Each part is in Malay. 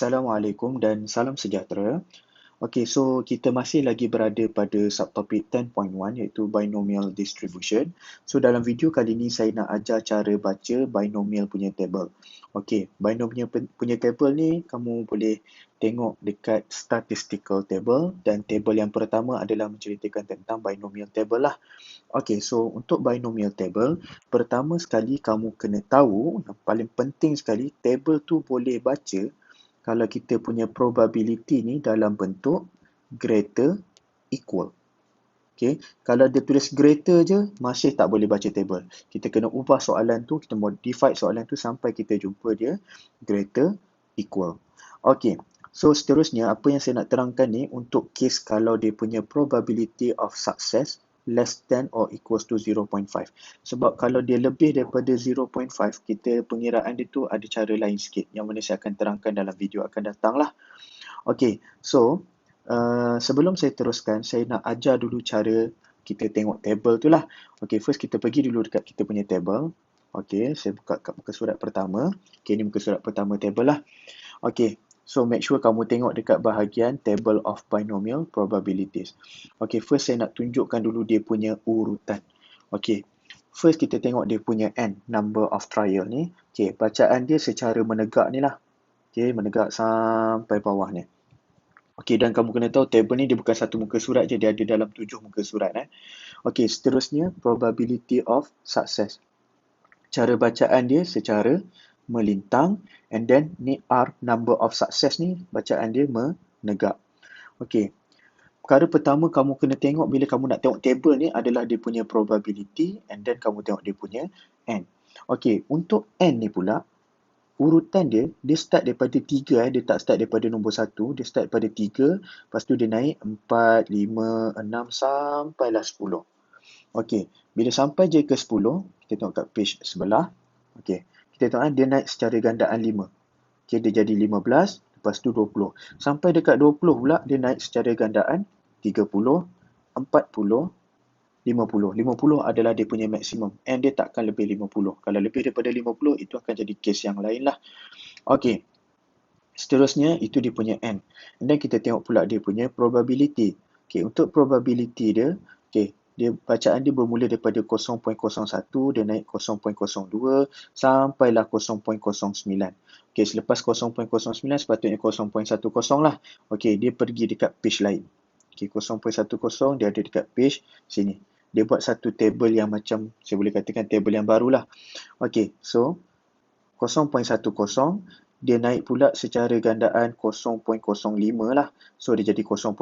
Assalamualaikum dan salam sejahtera. Okey, so kita masih lagi berada pada subtopik 10.1 iaitu binomial distribution. So dalam video kali ini saya nak ajar cara baca binomial punya table. Okey, binomial punya table ni kamu boleh tengok dekat statistical table dan table yang pertama adalah menceritakan tentang binomial table lah. Okey, so untuk binomial table, pertama sekali kamu kena tahu, yang paling penting sekali, table tu boleh baca kalau kita punya probability ni dalam bentuk greater equal. Okay. Kalau dia tulis greater je, masih tak boleh baca table. Kita kena ubah soalan tu, kita modify soalan tu sampai kita jumpa dia greater equal. Okay. So seterusnya, apa yang saya nak terangkan ni untuk case kalau dia punya probability of success less than or equals to 0.5. Sebab kalau dia lebih daripada 0.5, kita pengiraan dia tu ada cara lain sikit. Yang mana saya akan terangkan dalam video akan datang lah. Okay, so sebelum saya teruskan, saya nak ajar dulu cara kita tengok table tu lah. Okay, first kita pergi dulu dekat kita punya table. Okay, saya buka kat muka surat pertama. Okay, ni muka surat pertama table lah. Okay, so make sure kamu tengok dekat bahagian table of binomial probabilities. Okay, first saya nak tunjukkan dulu dia punya urutan. Okay, first kita tengok dia punya n, number of trial ni. Okay, bacaan dia secara menegak ni lah. Okay, menegak sampai bawah ni. Okay, dan kamu kena tahu table ni dia bukan satu muka surat je, dia ada dalam 7 muka surat. Okay, seterusnya probability of success. Cara bacaan dia secara melintang, and then ni R, number of success ni, bacaan dia menegak. Okay, perkara pertama kamu kena tengok bila kamu nak tengok table ni adalah dia punya probability, and then kamu tengok dia punya n. Okay, untuk n ni pula, urutan dia start daripada 3, dia tak start daripada nombor 1, dia start daripada 3, lepas tu dia naik 4, 5, 6 sampailah 10. Okey, bila sampai je ke 10, kita tengok kat page sebelah. Okey, kita tengok dia naik secara gandaan 5. Okey, dia jadi 15, lepas tu 20. Sampai dekat 20 pula, dia naik secara gandaan 30, 40, 50. 50 adalah dia punya maksimum. And dia takkan lebih 50. Kalau lebih daripada 50, itu akan jadi case yang lain lah. Okey, seterusnya itu dia punya n. And then kita tengok pula dia punya probability. Okey, untuk probability dia, okey, dia bacaan dia bermula daripada 0.01, dia naik 0.02 sampailah 0.09. Okey, selepas 0.09 sepatutnya 0.10 lah. Okey, dia pergi dekat page lain. Okey, 0.10 dia ada dekat page sini. Dia buat satu table yang macam, saya boleh katakan table yang barulah. Okey, so 0.10 dia naik pula secara gandaan 0.05 lah. So dia jadi 0.15,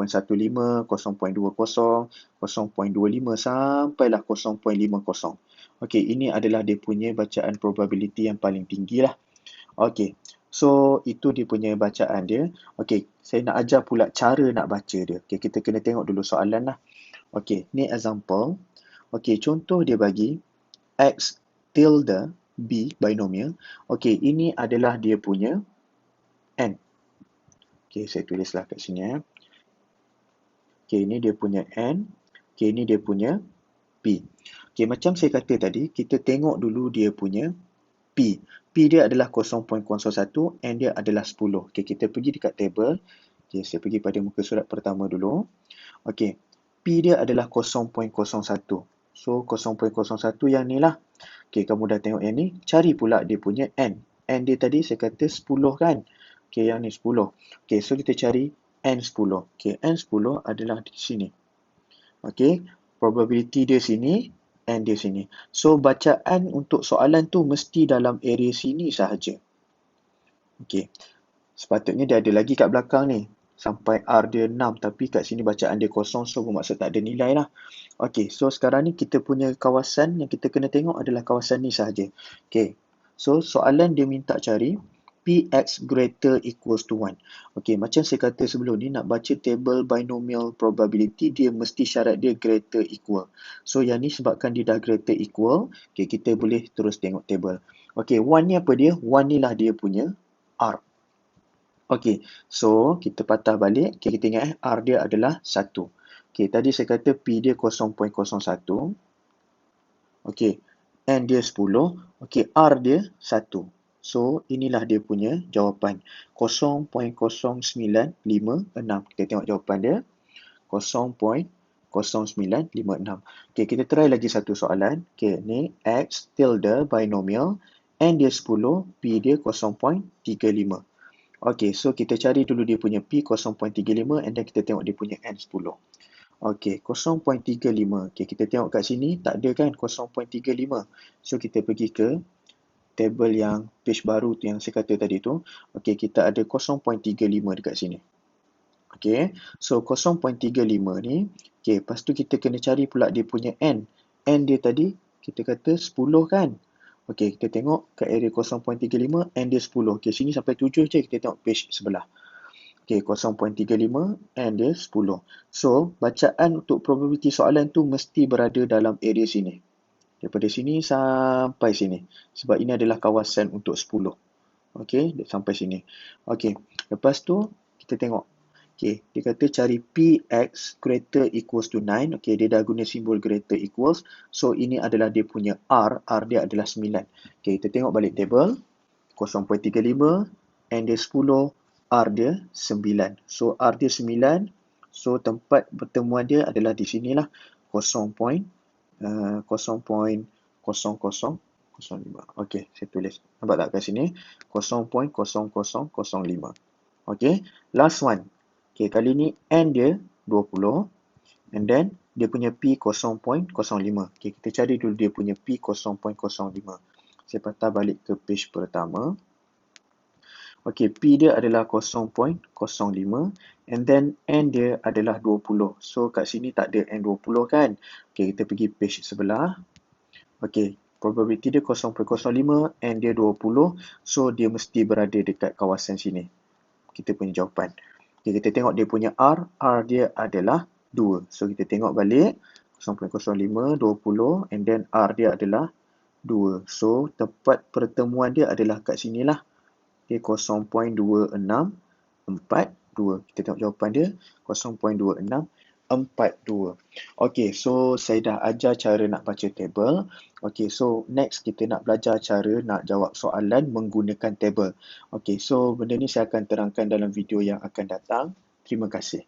0.20, 0.25 sampailah 0.50. Okey, ini adalah dia punya bacaan probability yang paling tinggi lah. Okey, so itu dia punya bacaan dia. Okey, saya nak ajar pula cara nak baca dia. Okey, kita kena tengok dulu soalan lah. Okey, ni example. Okey, contoh dia bagi X tilde B binomial. Okey, ini adalah dia punya n. Okey, saya tulislah kat sini. Okey, ini dia punya n. Okey, ini dia punya P. Okey, macam saya kata tadi, kita tengok dulu dia punya P. P dia adalah 0.01, n dia adalah 10. Okey, kita pergi dekat table. Okey, saya pergi pada muka surat pertama dulu. Okey, P dia adalah 0.01. So, 0.01 yang ni lah. Okey, kamu dah tengok yang ni. Cari pula dia punya n. N dia tadi saya kata 10 kan. Okey, yang ni 10. Okey, so kita cari N10. Okey, N10 adalah di sini. Okey, probability dia sini, N dia sini. So, bacaan untuk soalan tu mesti dalam area sini sahaja. Okey, sepatutnya dia ada lagi kat belakang ni. Sampai R dia 6, tapi kat sini bacaan dia kosong, so bermaksud tak ada nilai lah. Okey, so sekarang ni kita punya kawasan yang kita kena tengok adalah kawasan ni sahaja. Okey, so soalan dia minta cari Px greater equals to 1. Okey, macam saya kata sebelum ni, nak baca table binomial probability, dia mesti syarat dia greater equal. So, yang ni sebabkan dia dah greater equal, okey, kita boleh terus tengok table. Okey, 1 ni apa dia? 1 ni lah dia punya R. Okey, so kita patah balik. Okay, kita ingat R dia adalah 1. Okey, tadi saya kata P dia 0.01. Okey, N dia 10. Okey, R dia 1. So, inilah dia punya jawapan. 0.0956. Kita tengok jawapan dia. 0.0956. Okay, kita try lagi satu soalan. Okay, ni X tilde binomial. N dia 10, P dia 0.35. Okay, so kita cari dulu dia punya P 0.35 and then kita tengok dia punya N 10. Okay, 0.35. Okay, kita tengok kat sini, tak ada kan 0.35. So, kita pergi ke table yang page baru tu yang saya kata tadi tu. Okay, kita ada 0.35 dekat sini. Okay, so 0.35 ni, okay, lepas tu kita kena cari pula dia punya N. N dia tadi, kita kata 10 kan. Okay, kita tengok kat area 0.35, N dia 10. Okay, sini sampai 7 je, kita tengok page sebelah. Okay, 0.35 and dia 10. So, bacaan untuk probability soalan tu mesti berada dalam area sini. Daripada sini sampai sini. Sebab ini adalah kawasan untuk 10. Okay, sampai sini. Okay, lepas tu kita tengok. Okay, dia kata cari Px greater equals to 9. Okay, dia dah guna simbol greater equals. So, ini adalah dia punya R. R dia adalah 9. Okay, kita tengok balik table. 0.35 and dia 10. R dia 9. So, R dia 9. So, tempat pertemuan dia adalah di sinilah. 0.0005. Okey, saya tulis. Nampak tak kat sini? 0.0005. Okey, last one. Okey, kali ni N dia 20. And then, dia punya P 0.05. Okey, kita cari dulu dia punya P 0.05. Saya patah balik ke page pertama. Okey, P dia adalah 0.05 and then N dia adalah 20. So, kat sini tak ada N20 kan? Okey, kita pergi page sebelah. Okey, probability dia 0.05, N dia 20. So, dia mesti berada dekat kawasan sini. Kita punya jawapan. Okey, kita tengok dia punya R. R dia adalah 2. So, kita tengok balik. 0.05, 20 and then R dia adalah 2. So, tempat pertemuan dia adalah kat sinilah. Okay, 0.2642. Kita tengok jawapan dia. 0.2642. Okay, so saya dah ajar cara nak baca table. Okay, so next kita nak belajar cara nak jawab soalan menggunakan table. Okay, so benda ni saya akan terangkan dalam video yang akan datang. Terima kasih.